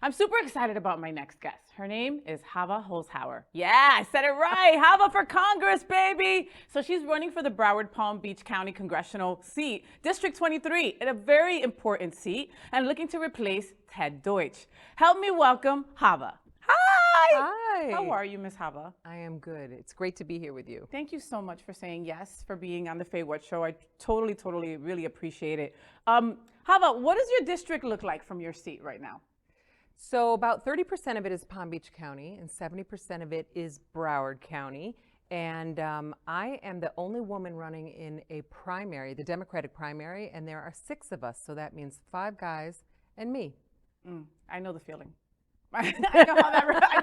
I'm super excited about my next guest. Her name is Hava Holzhauer. Yeah, I said it right. Hava for Congress, baby. So she's running for the Broward Palm Beach County Congressional seat, District 23, in a very important seat, and looking to replace Ted Deutsch. Help me welcome Hava. Hi. Hi. How are you, Miss Hava? I am good. It's great to be here with you. Thank you so much for saying yes, for being on the FayWhat show. I totally, really appreciate it. Hava, what does your district look like from your seat right now? So about 30% of it is Palm Beach County and 70% of it is Broward County. And I am the only woman running in a primary, the Democratic primary, and there are 6 of us. So that means 5 guys and me. I know the feeling. I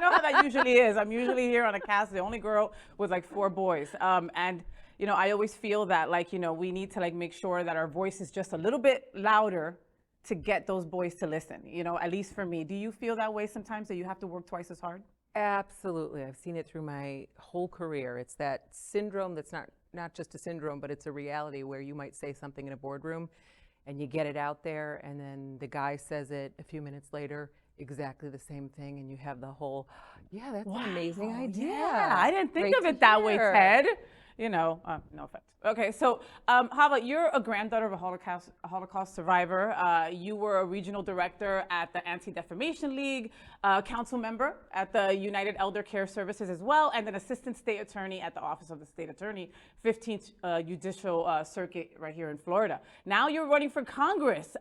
know how that usually is. I'm usually here on a cast, the only girl with like 4 boys. And you know, I always feel that like, you know, we need to like make sure that our voice is just a little bit louder to get those boys to listen, you know, at least for me. Do you feel that way sometimes, that you have to work twice as hard? Absolutely. I've seen it through my whole career. It's that syndrome that's not just a syndrome, but it's a reality where you might say something in a boardroom and you get it out there, and then the guy says it a few minutes later, exactly the same thing, and you have the whole, yeah, that's an amazing idea. Yeah, I didn't think of it that way, Ted. You know, no offense. Okay, so Hava, you're a granddaughter of a Holocaust survivor. You were a regional director at the Anti-Defamation League, council member at the United Elder Care Services as well, and an assistant state attorney at the Office of the State Attorney, 15th Judicial Circuit right here in Florida. Now you're running for Congress.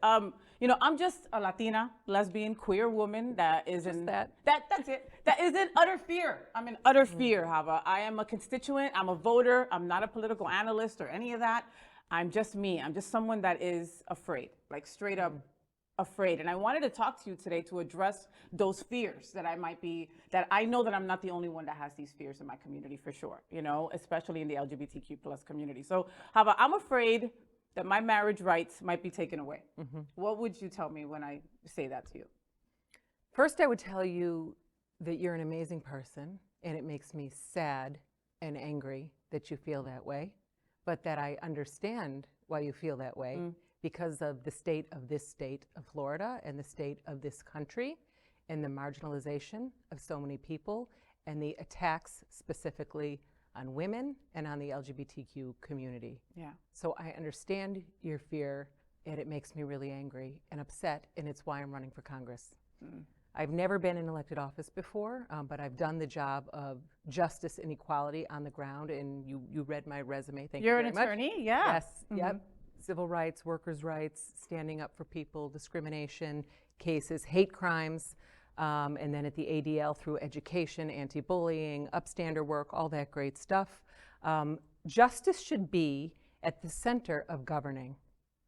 You know, I'm just a Latina, lesbian, queer woman that is in that's it. That is in utter fear. I'm in utter fear, Hava. I am a constituent. I'm a voter. I'm not a political analyst or any of that. I'm just me. I'm just someone that is afraid, like straight up afraid. And I wanted to talk to you today to address those fears that I know that I'm not the only one that has these fears in my community for sure, you know, especially in the LGBTQ plus community. So Hava, I'm afraid that my marriage rights might be taken away. What would you tell me when I say that to you? First, I would tell you that you're an amazing person, and it makes me sad and angry that you feel that way, but that I understand why you feel that way because of the state of Florida and the state of this country and the marginalization of so many people and the attacks specifically on women and on the LGBTQ community. Yeah. So I understand your fear, and it makes me really angry and upset, and it's why I'm running for Congress. I've never been in elected office before, but I've done the job of justice and equality on the ground, and you read my resume. Thank you very much. You're an attorney, yeah. Yes, yep. Civil rights, workers' rights, standing up for people, discrimination cases, hate crimes, and then at the ADL through education, anti-bullying, upstander work, all that great stuff. Justice should be at the center of governing,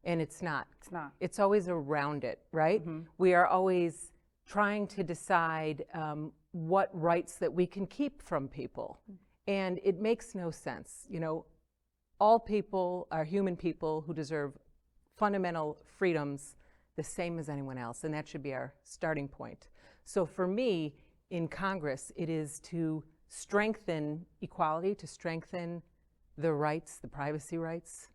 and it's not. It's not. It's always around it, right? We are always trying to decide what rights that we can keep from people. And it makes no sense. You know, all people are human people who deserve fundamental freedoms the same as anyone else, and that should be our starting point. So for me, in Congress, it is to strengthen equality, to strengthen the rights, the privacy rights,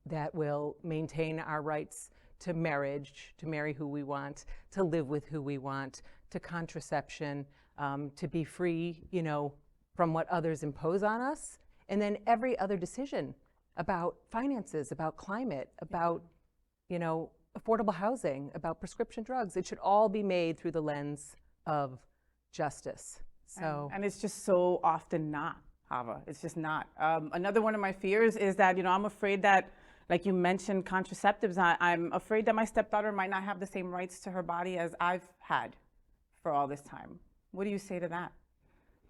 that will maintain our rights to marriage, to marry who we want, to live with who we want, to contraception, to be free, you know, from what others impose on us. And then every other decision about finances, about climate, about, you know, affordable housing, about prescription drugs, it should all be made through the lens of justice. So, and it's just so often not, Hava. It's just not. Another one of my fears is that, you know, I'm afraid that, like you mentioned, contraceptives, I'm afraid that my stepdaughter might not have the same rights to her body as I've had for all this time. What do you say to that?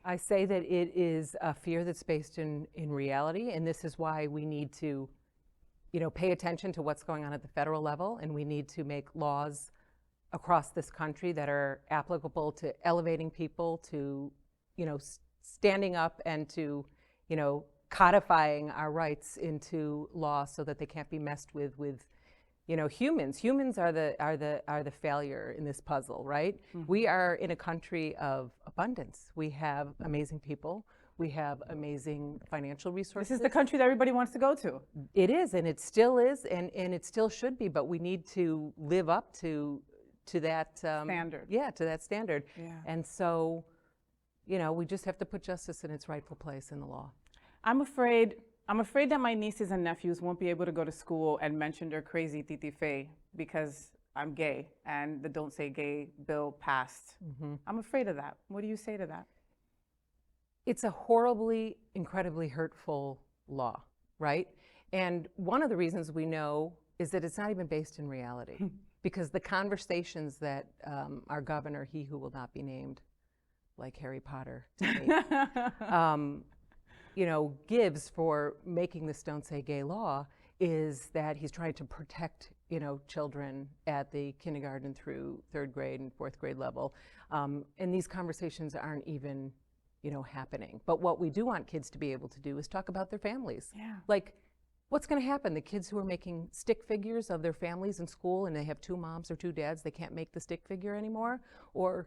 I say that it is a fear that's based in reality, and this is why we need to, you know, pay attention to what's going on at the federal level, and we need to make laws across this country that are applicable to elevating people, to, you know, standing up and to, you know, codifying our rights into law so that they can't be messed with, you know, humans. Humans are the failure in this puzzle, right? We are in a country of abundance. We have amazing people. We have amazing financial resources. This is the country that everybody wants to go to. It is, and it still is, and it still should be, but we need to live up to to that standard. Yeah, to that standard. Yeah. And so, we just have to put justice in its rightful place in the law. I'm afraid that my nieces and nephews won't be able to go to school and mention their crazy Titi Faye because I'm gay and the Don't Say Gay bill passed. I'm afraid of that. What do you say to that? It's a horribly, incredibly hurtful law, right? And one of the reasons we know is that it's not even based in reality, because the conversations that our governor, he who will not be named, like Harry Potter, to me, gives for making this Don't Say Gay law is that he's trying to protect, children at the kindergarten through 3rd grade and 4th grade level. And these conversations aren't even, happening. But what we do want kids to be able to do is talk about their families. Yeah. Like, what's going to happen? The kids who are making stick figures of their families in school and they have 2 moms or 2 dads, they can't make the stick figure anymore? Or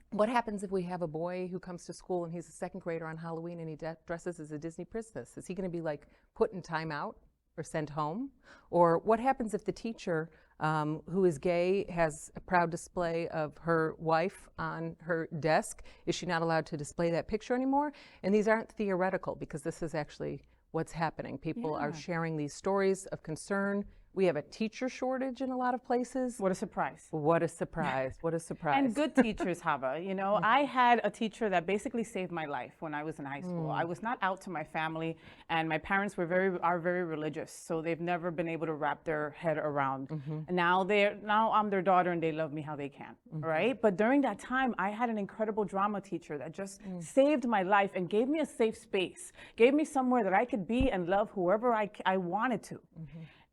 what happens if we have a boy who comes to school and he's a 2nd grader on Halloween and he dresses as a Disney princess? Is he going to be like put in timeout or sent home? Or what happens if the teacher who is gay has a proud display of her wife on her desk? Is she not allowed to display that picture anymore? And these aren't theoretical, because this is actually what's happening. People are sharing these stories of concern. We have a teacher shortage in a lot of places. What a surprise. What a surprise. What a surprise. And good teachers, Hava. I had a teacher that basically saved my life when I was in high school. I was not out to my family, and my parents are very religious, so they've never been able to wrap their head around. And now I'm their daughter and they love me how they can, right? But during that time, I had an incredible drama teacher that just saved my life and gave me a safe space, gave me somewhere that I could be and love whoever I wanted to.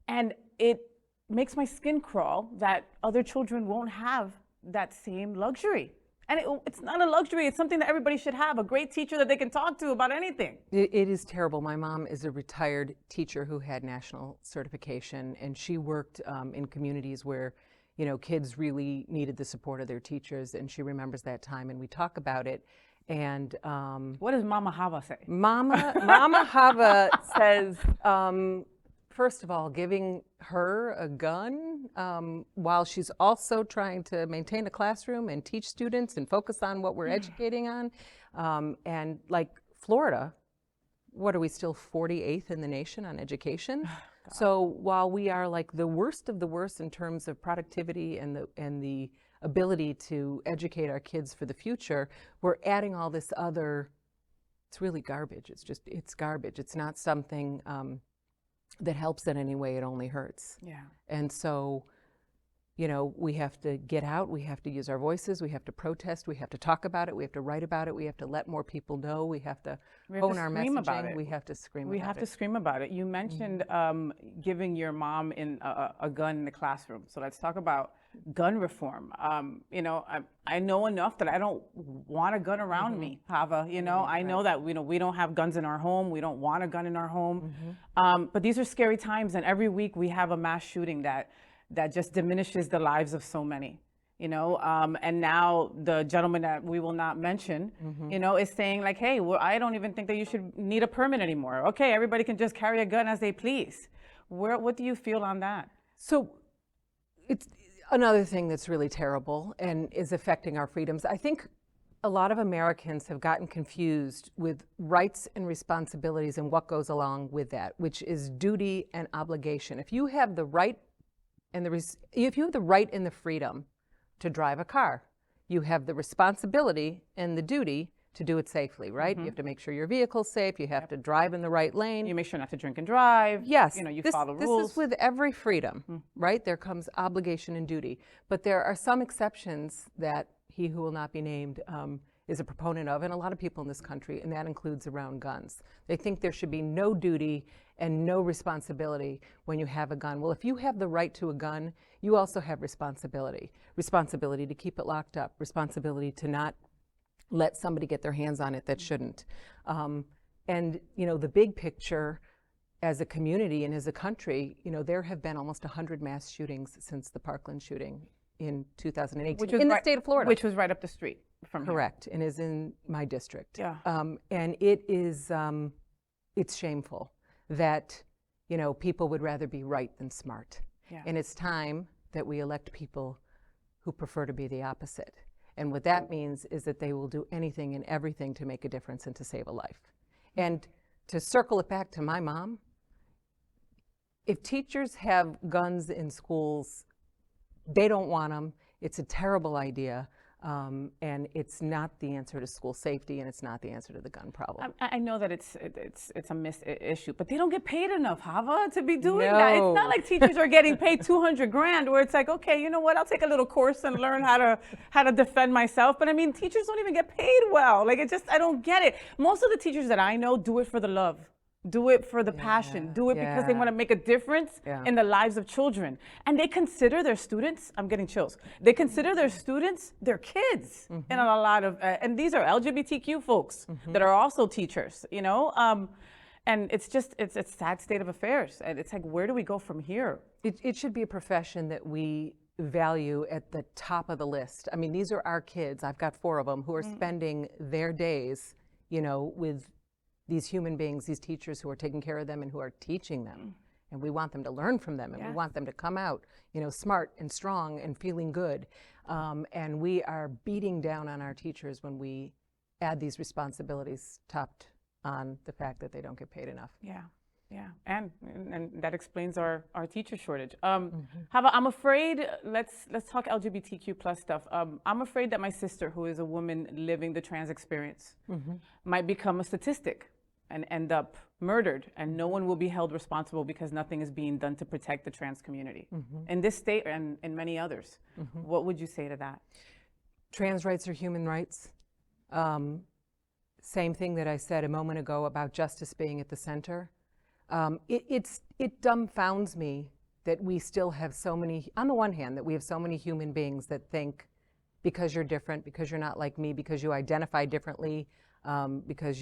And it makes my skin crawl that other children won't have that same luxury. And it's not a luxury, it's something that everybody should have, a great teacher that they can talk to about anything. It is terrible. My mom is a retired teacher who had national certification, and she worked in communities where, kids really needed the support of their teachers, and she remembers that time, and we talk about it. And what does Mama Hava say? Mama Hava says, first of all, giving her a gun while she's also trying to maintain a classroom and teach students and focus on what we're educating on. And like Florida, what are we, still 48th in the nation on education? So while we are like the worst of the worst in terms of productivity and the ability to educate our kids for the future, we're adding all this other, it's really garbage. It's garbage. It's not something that helps in any way. It only hurts. Yeah. And so, we have to get out, we have to use our voices, we have to protest, we have to talk about it, we have to write about it, we have to let more people know, we have to hone our messaging, about it. we have to scream We about have it. to scream about it. You mentioned giving your mom a gun in the classroom. So let's talk about gun reform. I know enough that I don't want a gun around me, Hava. I know that we don't have guns in our home. We don't want a gun in our home. But these are scary times, and every week we have a mass shooting that just diminishes the lives of so many. And now the gentleman that we will not mention, is saying like, hey, well, I don't even think that you should need a permit anymore. Okay, everybody can just carry a gun as they please. What do you feel on that? So it's another thing that's really terrible and is affecting our freedoms. I think a lot of Americans have gotten confused with rights and responsibilities and what goes along with that, which is duty and obligation. If you have the right and the freedom to drive a car, you have the responsibility and the duty to do it safely, right? You have to make sure your vehicle's safe. You have to drive in the right lane. You make sure not to drink and drive. Yes. You follow rules. This is with every freedom, right? There comes obligation and duty. But there are some exceptions that he who will not be named is a proponent of, and a lot of people in this country, and that includes around guns. They think there should be no duty and no responsibility when you have a gun. Well, if you have the right to a gun, you also have responsibility. Responsibility to keep it locked up. Responsibility to not let somebody get their hands on it that shouldn't. And the big picture as a community and as a country, there have been almost 100 mass shootings since the Parkland shooting in 2018 in the state of Florida. Which was right up the street from here. Correct, and is in my district. Yeah. And it is, it's shameful that, people would rather be right than smart. Yeah. And it's time that we elect people who prefer to be the opposite. And what that means is that they will do anything and everything to make a difference and to save a life. And to circle it back to my mom, if teachers have guns in schools, they don't want them. It's a terrible idea. And it's not the answer to school safety, and it's not the answer to the gun problem. I know that it's a missed issue, but they don't get paid enough, Hava, to be doing that. It's not like teachers are getting paid 200 grand, where it's like, okay, you know what? I'll take a little course and learn how to defend myself. But I mean, teachers don't even get paid well. Like, I don't get it. Most of the teachers that I know do it for the love. Do it for the passion. Do it because they want to make a difference in the lives of children. And they consider their students, I'm getting chills, they consider their students their kids in a lot of, and these are LGBTQ folks that are also teachers, you know? And it's a sad state of affairs. And it's like, where do we go from here? It should be a profession that we value at the top of the list. I mean, these are our kids. I've got 4 of them who are spending their days, you know, with these human beings, these teachers who are taking care of them and who are teaching them. And we want them to learn from them, and we want them to come out, you know, smart and strong and feeling good. And we are beating down on our teachers when we add these responsibilities topped on the fact that they don't get paid enough. Yeah, and that explains our teacher shortage. Hava, I'm afraid, let's talk LGBTQ plus stuff. I'm afraid that my sister, who is a woman living the trans experience, might become a statistic and end up murdered, and no one will be held responsible because nothing is being done to protect the trans community in this state and in many others. What would you say to that? Trans rights are human rights. Same thing that I said a moment ago about justice being at the center. It dumbfounds me that we still have so many, on the one hand, that we have so many human beings that think because you're different, because you're not like me, because you identify differently, because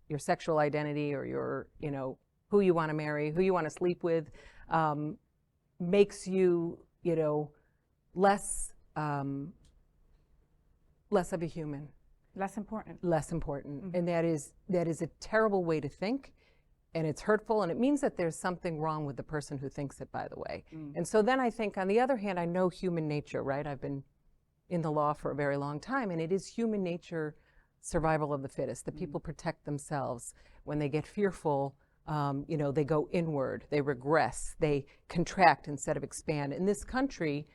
your sexual identity or your, you know, who you want to marry, who you want to sleep with, makes you, you know, less of a human. Less important. Less important. And that is a terrible way to think. And it's hurtful, and it means that there's something wrong with the person who thinks it, by the way. And so then I think, on the other hand, I know human nature, right? I've been in the law for a very long time, and it is human nature, survival of the fittest. The people protect themselves. When they get fearful, you know, they go inward, they regress, they contract instead of expand. In this country,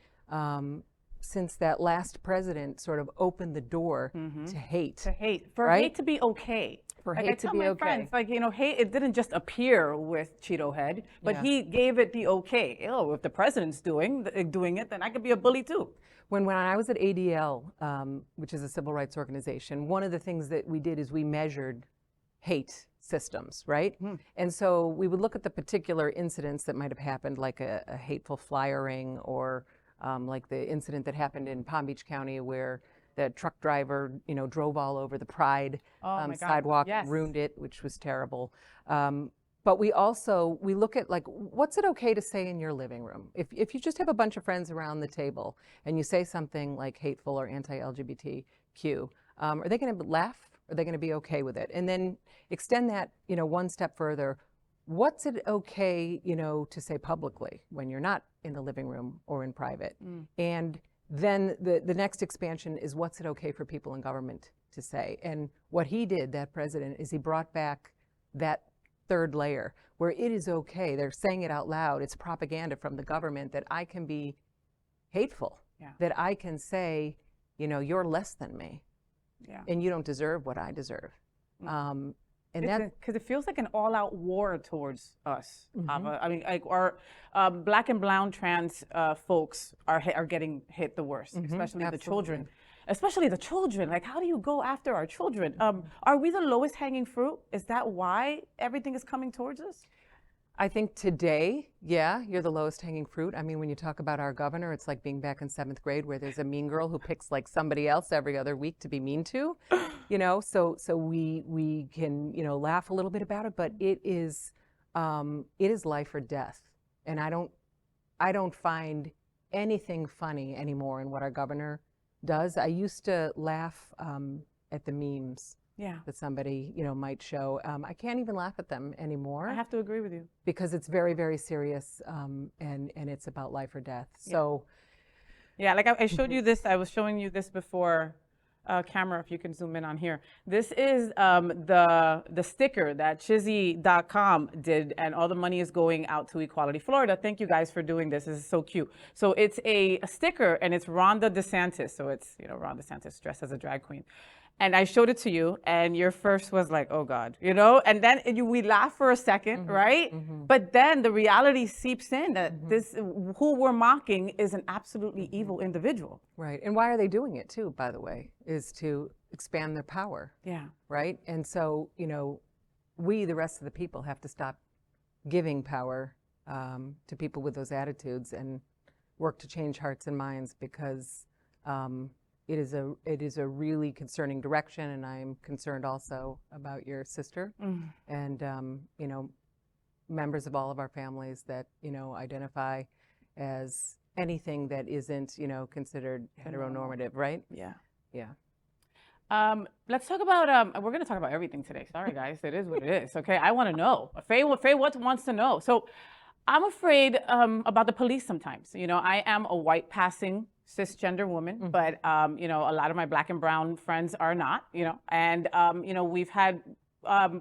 since that last president sort of opened the door to hate. For right? hate to be okay. For like hate I tell to be my okay. friends, like, you know, hate, it didn't just appear with Cheeto Head, but he gave it the okay. Oh, if the president's doing it, then I could be a bully too. When I was at ADL, which is a civil rights organization, one of the things that we did is we measured hate systems, right? And so we would look at the particular incidents that might have happened, like a hateful flyering, or like the incident that happened in Palm Beach County where the truck driver, you know, drove all over the Pride sidewalk, ruined it, which was terrible. But we look at, like, what's it okay to say in your living room? If you just have a bunch of friends around the table and you say something like hateful or anti-LGBTQ, are they going to laugh? Are they going to be okay with it? And then extend that, you know, one step further. What's it okay, you know, to say publicly when you're not in the living room or in private? And then the next expansion is, what's it okay for people in government to say? And what he did, that president, is he brought back that third layer where it is okay. They're saying it out loud. It's propaganda from the government that I can be hateful, that I can say, you know, you're less than me, and you don't deserve what I deserve. And that, because it feels like an all-out war towards us. I mean, like, our black and brown trans folks are getting hit the worst, especially the children. Especially the children. Like, how do you go after our children? Are we the lowest hanging fruit? Is that why everything is coming towards us? I think today, you're the lowest hanging fruit. I mean, when you talk about our governor, it's like being back in 7th grade where there's a mean girl who picks like somebody else every other week to be mean to, you know, so we can, you know, laugh a little bit about it, but it is life or death. And I don't find anything funny anymore in what our governor does. I used to laugh at the memes that somebody, you know, might show. I can't even laugh at them anymore. I have to agree with you. Because it's very, very serious, and it's about life or death. So Yeah, like I showed you this, I was showing you this before camera, if you can zoom in on here. This is the sticker that Chizzy.com did, and all the money is going out to Equality Florida. Thank you guys for doing this. This is so cute. So it's a sticker, and it's Rhonda DeSantis. So it's, you know, Ron DeSantis dressed as a drag queen. And I showed it to you, and your first was like, oh God, you know? And then we laugh for a second, right? But then the reality seeps in that this, who we're mocking is an absolutely evil individual. Right. And why are they doing it too, by the way, is to expand their power. Yeah. Right. And so, you know, we, the rest of the people, have to stop giving power to people with those attitudes and work to change hearts and minds, because it is a really concerning direction, and I'm concerned also about your sister and you know, members of all of our families that, you know, identify as anything that isn't, you know, considered heteronormative, right? Yeah. Yeah. Let's talk about, we're going to talk about everything today. Sorry, guys. It is what it is. Okay. I want to know. FayWhat wants to know. So I'm afraid about the police sometimes. You know, I am a white passing cisgender woman, but, you know, a lot of my black and brown friends are not, you know, and, you know, we've had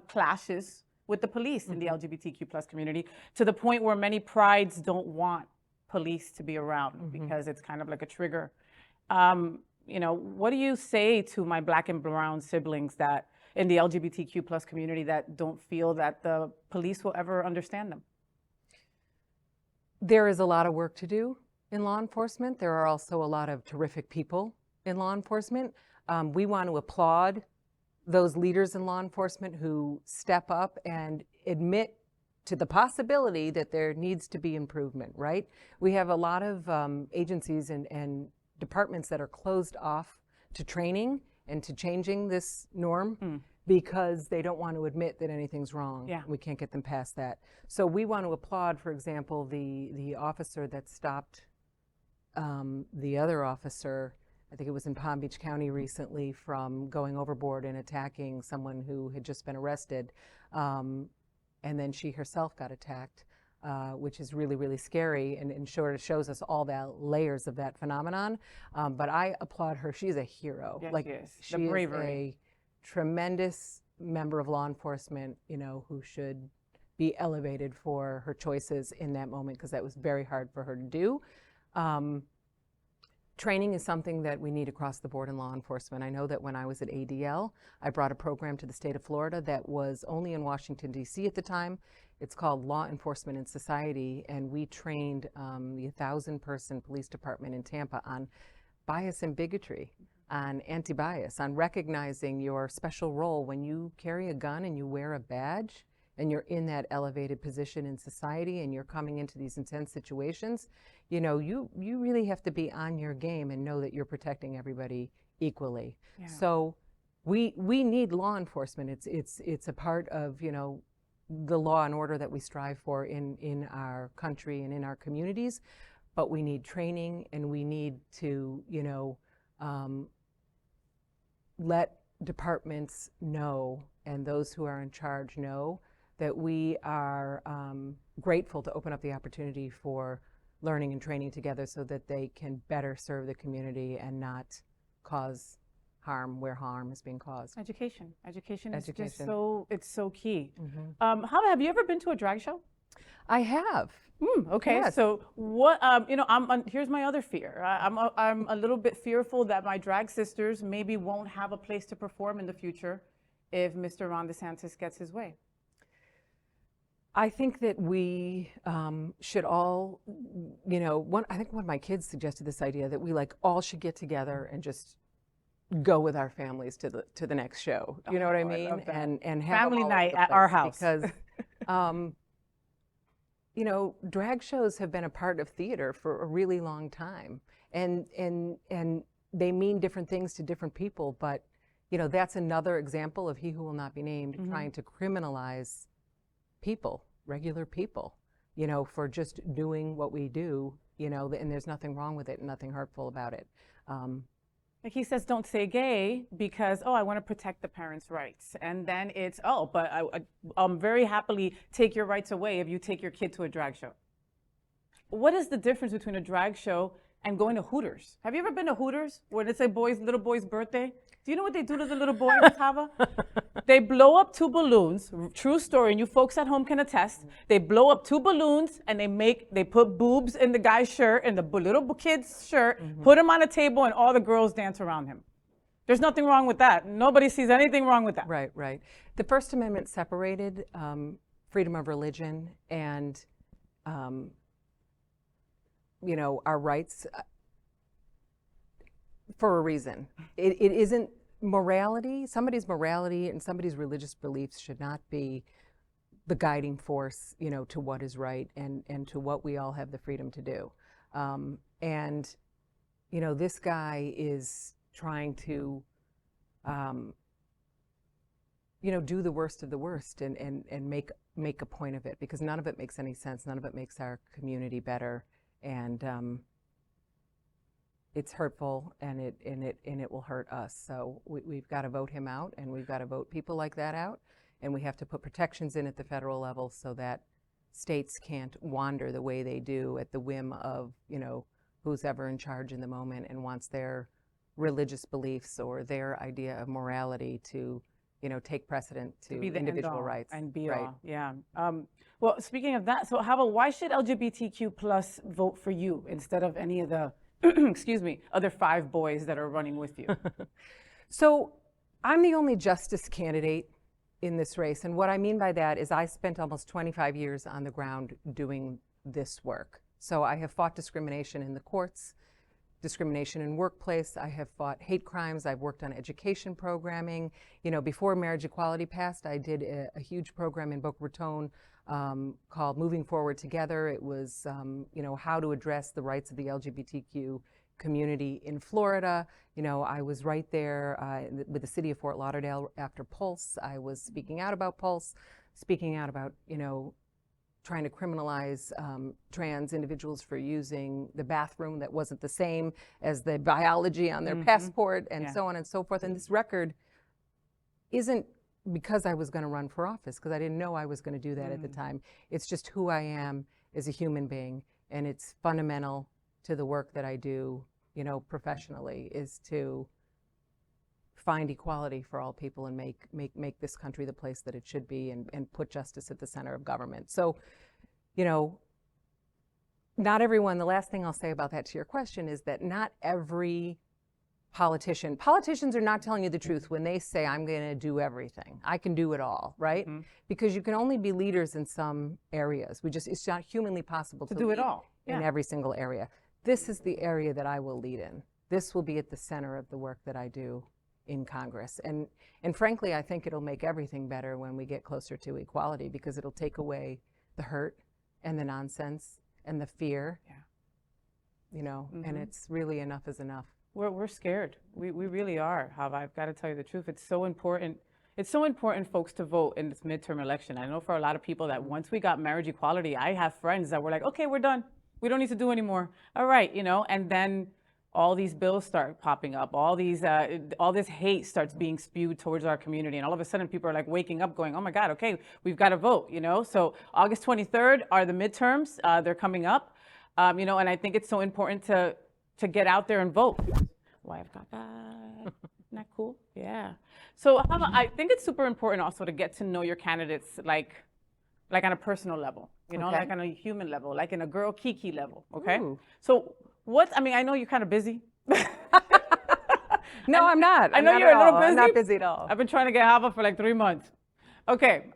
clashes with the police in the LGBTQ plus community, to the point where many prides don't want police to be around because it's kind of like a trigger. You know, what do you say to my black and brown siblings that in the LGBTQ plus community that don't feel that the police will ever understand them? There is a lot of work to do in law enforcement. There are also a lot of terrific people in law enforcement. We want to applaud those leaders in law enforcement who step up and admit to the possibility that there needs to be improvement, right? We have a lot of agencies and departments that are closed off to training and to changing this norm because they don't want to admit that anything's wrong. Yeah. We can't get them past that. So we want to applaud, for example, the officer that stopped the other officer, I think it was in Palm Beach County recently, from going overboard and attacking someone who had just been arrested. And then she herself got attacked, which is really, really scary, and sort of shows us all the layers of that phenomenon. But I applaud her. She's a hero. Yes, like, she is. she The is bravery. a tremendous member of law enforcement, you know, who should be elevated for her choices in that moment, because that was very hard for her to do. Training is something that we need across the board in law enforcement. I know that when I was at ADL, I brought a program to the state of Florida that was only in Washington, D.C. at the time. It's called Law Enforcement in Society, and we trained the 1,000-person police department in Tampa on bias and bigotry, on anti-bias, on recognizing your special role when you carry a gun and you wear a badge and you're in that elevated position in society and you're coming into these intense situations. You know, you really have to be on your game and know that you're protecting everybody equally. Yeah. So we need law enforcement. It's a part of, you know, the law and order that we strive for in our country and in our communities. But we need training, and we need to, you know, let departments know, and those who are in charge know, that we are grateful to open up the opportunity for learning and training together so that they can better serve the community and not cause harm where harm is being caused. Education is just so, it's so key. Hava, have you ever been to a drag show? I have. Okay, Yes. So what, you know, here's my other fear. I'm a little bit fearful that my drag sisters maybe won't have a place to perform in the future if Mr. Ron DeSantis gets his way. I think that we should all, you know, I think one of my kids suggested this idea that we all should get together and just go with our families to the next show. You know what I mean? love that. And have Family them all over night the at our place, house. because you know, drag shows have been a part of theater for a really long time, and they mean different things to different people. But you know, that's another example of he who will not be named trying to criminalize people, regular people, you know, for just doing what we do, you know, and there's nothing wrong with it and nothing hurtful about it. Like he says, don't say gay because, oh, I want to protect the parents' rights. And then it's, oh, but I'll very happily take your rights away if you take your kid to a drag show. What is the difference between a drag show and going to Hooters. Have you ever been to Hooters when it's a little boy's birthday? Do you know what they do to the little boy, Hava? They blow up 2 balloons, true story, and you folks at home can attest. They blow up 2 balloons and they put boobs in the guy's shirt, in the little kid's shirt, put him on a table, and all the girls dance around him. There's nothing wrong with that. Nobody sees anything wrong with that. Right, right. The First Amendment separated freedom of religion and, you know, our rights for a reason. It isn't morality. Somebody's morality and somebody's religious beliefs should not be the guiding force, you know, to what is right and to what we all have the freedom to do. And, you know, this guy is trying to, you know, do the worst of the worst and make a point of it, because none of it makes any sense. None of it makes our community better. And it's hurtful, and it will hurt us. So we've got to vote him out, and we've got to vote people like that out, and we have to put protections in at the federal level so that states can't wander the way they do at the whim of, you know, who's ever in charge in the moment and wants their religious beliefs or their idea of morality to, you know, take precedent to be the individual rights. And be right. all, yeah. Well, speaking of that, so Hava, why should LGBTQ plus vote for you instead of any of the excuse me, other 5 boys that are running with you? So I'm the only justice candidate in this race. And what I mean by that is I spent almost 25 years on the ground doing this work. So I have fought discrimination in the courts, discrimination in workplace. I have fought hate crimes. I've worked on education programming. You know, before marriage equality passed, I did a huge program in Boca Raton called Moving Forward Together. It was, you know, how to address the rights of the LGBTQ community in Florida. You know, I was right there with the city of Fort Lauderdale after Pulse. I was speaking out about Pulse, speaking out about, you know, trying to criminalize trans individuals for using the bathroom that wasn't the same as the biology on their passport, and so on and so forth. And this record isn't because I was going to run for office, because I didn't know I was going to do that at the time. It's just who I am as a human being, and it's fundamental to the work that I do, you know, professionally, is to find equality for all people and make this country the place that it should be, and put justice at the center of government. So, you know, not everyone, the last thing I'll say about that to your question is that not every politicians are not telling you the truth when they say, I'm going to do everything. I can do it all, right? Because you can only be leaders in some areas. It's not humanly possible to do it all in every single area. This is the area that I will lead in. This will be at the center of the work that I do in Congress. And frankly, I think it'll make everything better when we get closer to equality, because it'll take away the hurt and the nonsense and the fear, you know, and it's really enough is enough. We're scared. We really are, Hava. I've got to tell you the truth. It's so important. It's so important, folks, to vote in this midterm election. I know for a lot of people that once we got marriage equality, I have friends that were like, okay, we're done. We don't need to do anymore. All right, you know, and then all these bills start popping up. All this hate starts being spewed towards our community. And all of a sudden people are like waking up going, oh my God, okay, we've got to vote, you know? So August 23rd are the midterms. They're coming up, you know, and I think it's so important to get out there and vote. Why I've got that. Isn't that cool? Yeah. So Hava, I think it's super important also to get to know your candidates like on a personal level, you know, like on a human level, like in a girl Kiki level, okay? Ooh. So I mean, I know you're kind of busy. No, I'm not. I know you're a little busy. I'm not busy at all. I've been trying to get Hava for like 3 months. Okay.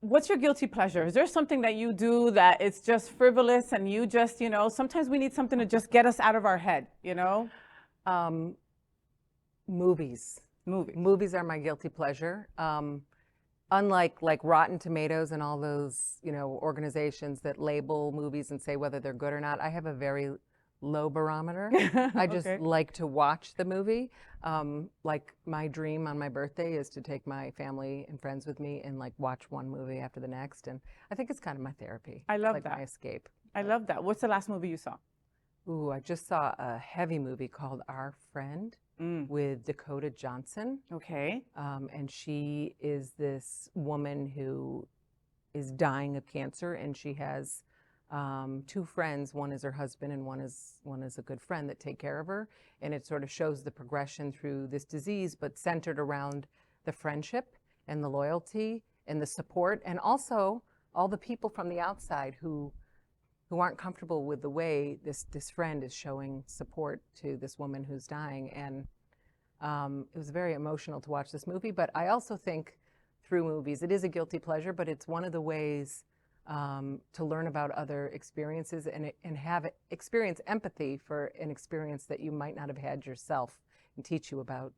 What's your guilty pleasure? Is there something that you do that it's just frivolous and you just, you know, sometimes we need something to just get us out of our head, you know? Movies. Movies are my guilty pleasure. Unlike like Rotten Tomatoes and all those, you know, organizations that label movies and say whether they're good or not, I have a very low barometer. I just like to watch the movie. Like my dream on my birthday is to take my family and friends with me and like watch one movie after the next. And I think it's kind of my therapy. I love like that. My escape. I love that. What's the last movie you saw? Ooh, I just saw a heavy movie called Our Friend with Dakota Johnson. Okay. And she is this woman who is dying of cancer, and she has two friends, one is her husband and one is a good friend, that take care of her. And it sort of shows the progression through this disease, but centered around the friendship and the loyalty and the support, and also all the people from the outside who aren't comfortable with the way this friend is showing support to this woman who's dying. And it was very emotional to watch this movie. But I also think through movies, it is a guilty pleasure, but it's one of the ways to learn about other experiences and experience empathy for an experience that you might not have had yourself, and teach you about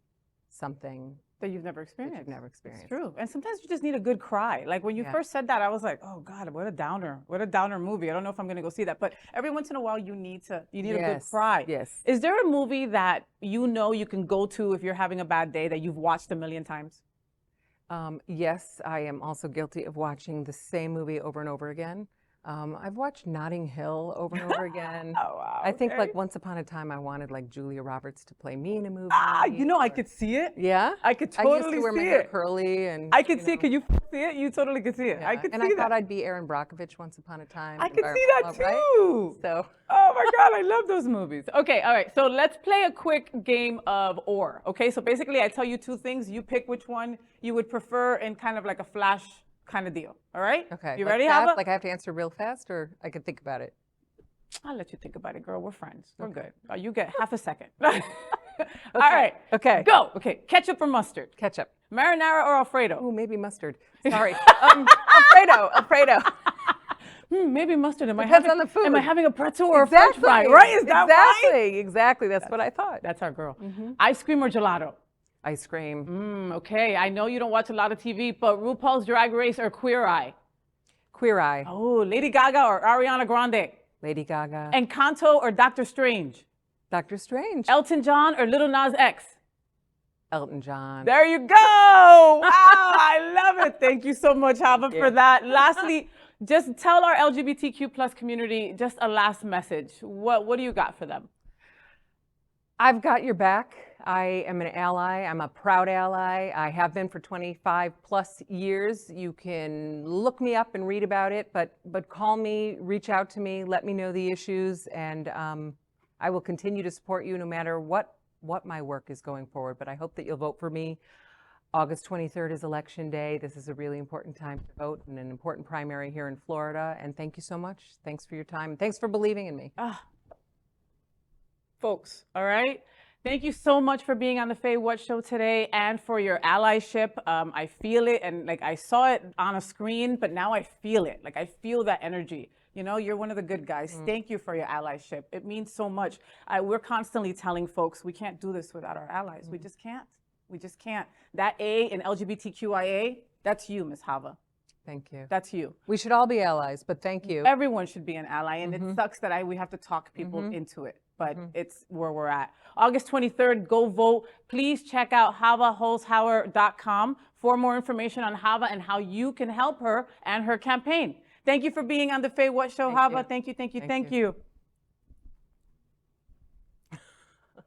something that you've never experienced. It's true. And sometimes you just need a good cry. Like when you first said that, I was like, oh God, what a downer. What a downer movie. I don't know if I'm going to go see that. But every once in a while, you need a good cry. Yes. Is there a movie that you know you can go to if you're having a bad day that you've watched a million times? Yes, I am also guilty of watching the same movie over and over again. I've watched Notting Hill over and over again. Oh, wow. I think like once upon a time I wanted like Julia Roberts to play me in a movie. I could see it. Yeah? I could totally see it. I used to wear my hair curly and I could see it. Can you see it? You totally could see it. Yeah. I could see that. And I thought I'd be Erin Brockovich once upon a time. I could see that too. Right? So. Oh my God, I love those movies. Okay, all right. So let's play a quick game of or. Okay, so basically I tell you two things. You pick which one you would prefer in kind of like a flash kind of deal. All right? Okay. You like ready, fast, Hava? Like I have to answer real fast, or I could think about it? I'll let you think about it, girl. We're friends. We're good. You get half a second. All right. Okay. Go. Okay. Ketchup or mustard? Ketchup. Marinara or Alfredo? Oh, maybe mustard. Sorry. Alfredo. Maybe mustard. Depends on the food. Am I having a pretzel or a French fry? Right? Is that right? Exactly. That's what I thought. That's our girl. Ice cream or gelato? Ice cream. Okay. I know you don't watch a lot of TV, but RuPaul's Drag Race or Queer Eye? Queer Eye. Oh, Lady Gaga or Ariana Grande? Lady Gaga. Encanto or Doctor Strange? Doctor Strange. Elton John or Little Nas X? Elton John. There you go. Wow, I love it. Thank you so much, Hava, for that. Lastly, just tell our LGBTQ plus community just a last message. What do you got for them? I've got your back. I am an ally. I'm a proud ally. I have been for 25 plus years. You can look me up and read about it, but call me, reach out to me, let me know the issues, and I will continue to support you no matter what my work is going forward. But I hope that you'll vote for me. August 23rd is Election Day. This is a really important time to vote and an important primary here in Florida. And thank you so much. Thanks for your time. Thanks for believing in me. Folks, all right? Thank you so much for being on the FayWhat show today and for your allyship. I feel it, and like I saw it on a screen, but now I feel it. Like I feel that energy. You know, you're one of the good guys. Thank you for your allyship. It means so much. We're constantly telling folks we can't do this without our allies. We just can't. We just can't. That A in LGBTQIA, that's you, Ms. Hava. Thank you. That's you. We should all be allies, but thank you. Everyone should be an ally, and it sucks that we have to talk people into it, but it's where we're at. August 23rd, go vote. Please check out Holzhauer.com for more information on Hava and how you can help her and her campaign. Thank you for being on the FayWhat show, Hava. Thank you.